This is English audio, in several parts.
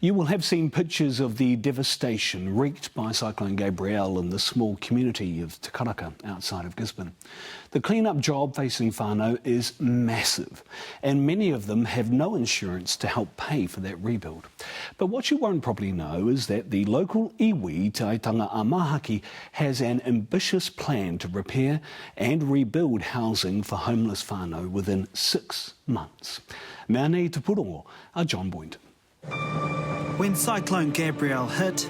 You will have seen pictures of the devastation wreaked by Cyclone Gabrielle in the small community of Te Karaka outside of Gisborne. The clean-up job facing whānau is massive, and many of them have no insurance to help pay for that rebuild. But what you won't probably know is that the local iwi, Te Aitanga-a-Māhaki, has an ambitious plan to repair and rebuild housing for homeless whānau within 6 months. Mea nei te purongo, a John Boyd. When Cyclone Gabrielle hit,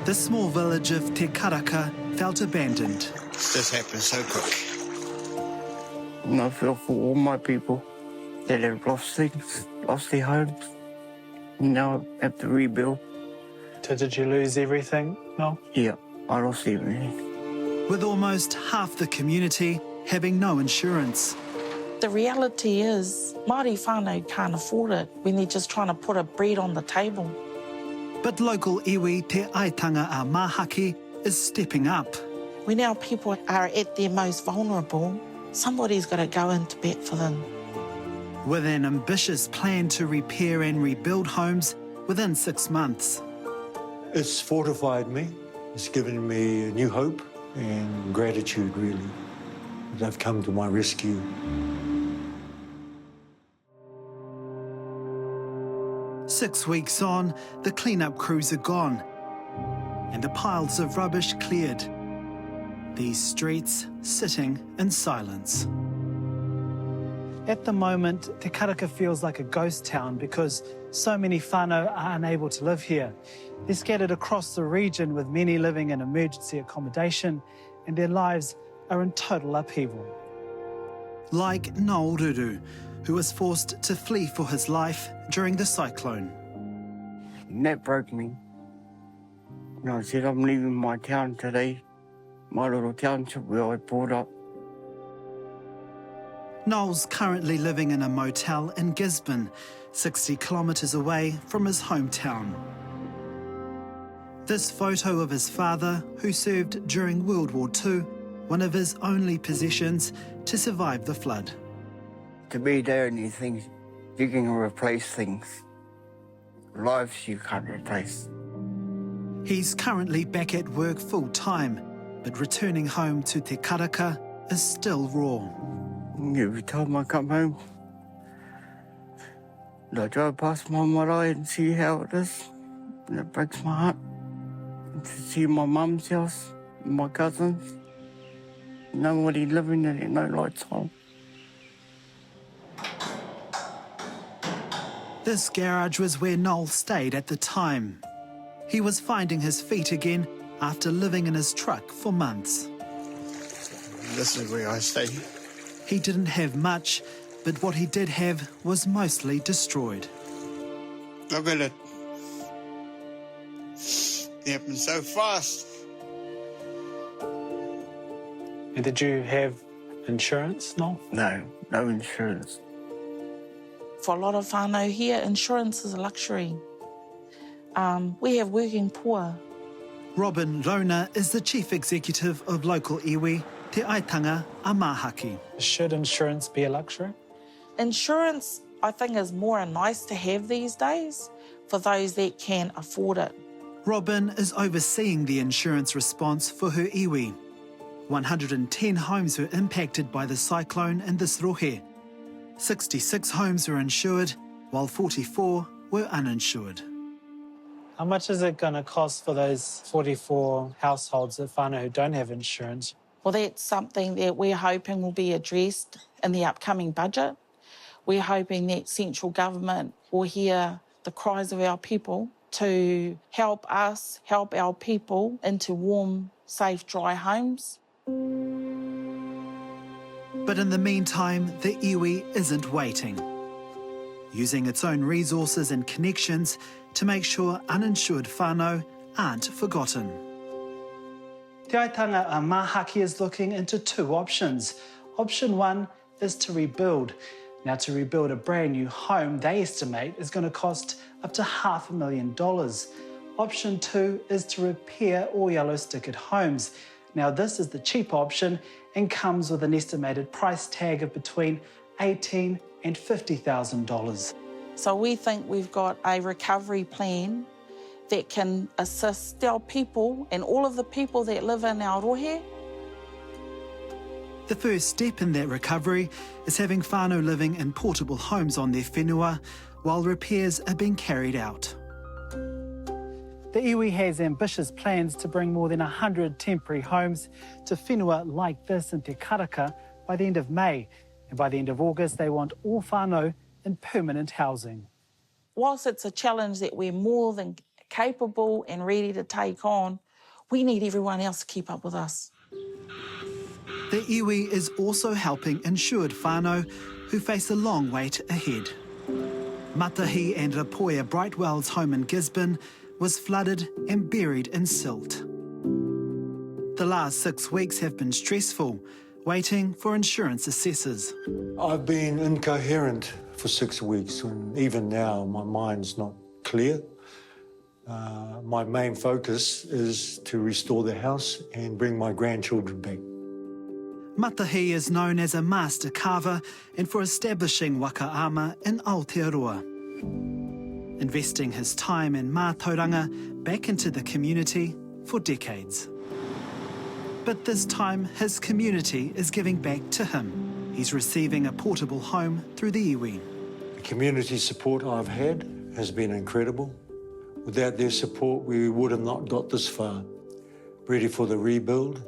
the small village of Te Karaka felt abandoned. This happened so quick. And I feel for all my people that have lost things, lost their homes, and now have to rebuild. So did you lose everything, Noel? Yeah, I lost everything. With almost half the community having no insurance. The reality is, Māori whānau can't afford it when they're just trying to put a bread on the table. But local iwi Te Aitanga-a-Māhaki is stepping up. When our people are at their most vulnerable, somebody's got to go into bat for them. With an ambitious plan to repair and rebuild homes within 6 months. It's fortified me. It's given me new hope and gratitude, really. They've come to my rescue. Six weeks on, the clean-up crews are gone and the piles of rubbish cleared. These streets sitting in silence. At the moment, Te Karaka feels like a ghost town because so many whānau are unable to live here. They're scattered across the region, with many living in emergency accommodation, and their lives are in total upheaval. Like Noel Ruru, who was forced to flee for his life during the cyclone. And that broke me. And I said, I'm leaving my town today, my little township where I brought up. Noel's currently living in a motel in Gisborne, 60 kilometres away from his hometown. This photo of his father, who served during World War II, one of his only possessions to survive the flood. To be there and these things, you can replace things. Lives you can't replace. He's currently back at work full-time, but returning home to Te Karaka is still raw. Every time I come home, I drive past my marae and see how it is, and it breaks my heart. To see my mum's house, my cousins, nobody living in it, no lights on. This garage was where Noel stayed at the time. He was finding his feet again after living in his truck for months. This is where I stay. He didn't have much, but what he did have was mostly destroyed. Look at it. It happened so fast. And did you have insurance, Noel? No, no insurance. For a lot of whānau here, insurance is a luxury. We have working poor. Robyn Rauna is the chief executive of local iwi, Te Aitanga-a-Māhaki. Should insurance be a luxury? Insurance, I think, is more a nice to have these days for those that can afford it. Robyn is overseeing the insurance response for her iwi. 110 homes were impacted by the cyclone in this rohe. 66 homes were insured, while 44 were uninsured. How much is it going to cost for those 44 households of whānau who don't have insurance? Well, that's something that we're hoping will be addressed in the upcoming budget. We're hoping that central government will hear the cries of our people to help us, help our people into warm, safe, dry homes. But in the meantime, the iwi isn't waiting, using its own resources and connections to make sure uninsured whānau aren't forgotten. Te Aitanga-a-Māhaki is looking into two options. Option one is to rebuild. Now, to rebuild a brand new home, they estimate, is going to cost up to $500,000. Option two is to repair all yellow stickered homes. Now, this is the cheap option and comes with an estimated price tag of between $18,000 and $50,000. So we think we've got a recovery plan that can assist our people and all of the people that live in our rohe. The first step in that recovery is having whānau living in portable homes on their whenua while repairs are being carried out. The iwi has ambitious plans to bring more than 100 temporary homes to whenua like this in Te Karaka by the end of May. And by the end of August, they want all whānau in permanent housing. Whilst it's a challenge that we're more than capable and ready to take on, we need everyone else to keep up with us. The iwi is also helping insured whānau who face a long wait ahead. Matahi and Rapoia Brightwell's home in Gisborne was flooded and buried in silt. The last 6 weeks have been stressful, waiting for insurance assessors. I've been incoherent for 6 weeks, and even now my mind's not clear. My main focus is to restore the house and bring my grandchildren back. Matahi is known as a master carver and for establishing wakaama in Aotearoa. Investing his time and mātauranga back into the community for decades. But this time, his community is giving back to him. He's receiving a portable home through the iwi. The community support I've had has been incredible. Without their support, we would have not got this far. Ready for the rebuild.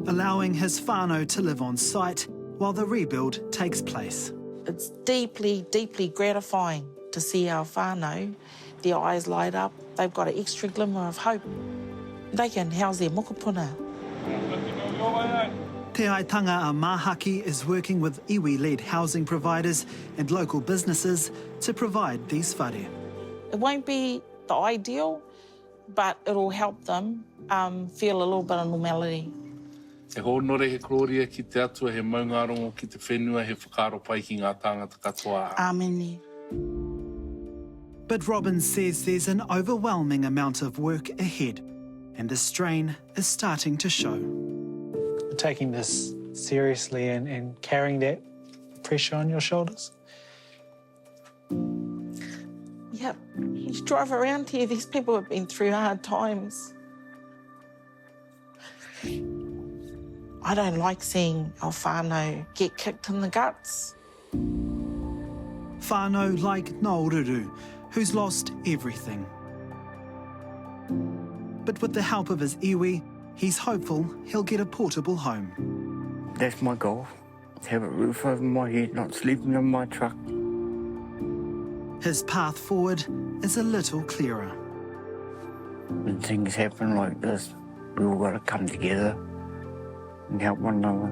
Allowing his whānau to live on site while the rebuild takes place. It's deeply, deeply gratifying to see our whānau, their eyes light up. They've got an extra glimmer of hope. They can house their mokopuna. Te Aitanga-a-Māhaki is working with iwi-led housing providers and local businesses to provide these whare. It won't be the ideal, but it'll help them feel a little bit of normality. E honore he gloria ki te atua, he maungarongo ki te whenua, he whakaro pai ki ngā tāngata katoa. Āmeni. But Robyn says there's an overwhelming amount of work ahead, and the strain is starting to show. Taking this seriously and carrying that pressure on your shoulders. Yep, you drive around here, these people have been through hard times. I don't like seeing our whānau get kicked in the guts. Whānau like Noel Ruru, who's lost everything. But with the help of his iwi, he's hopeful he'll get a portable home. That's my goal. Have a roof over my head, not sleeping in my truck. His path forward is a little clearer. When things happen like this, we all got to come together and help one another.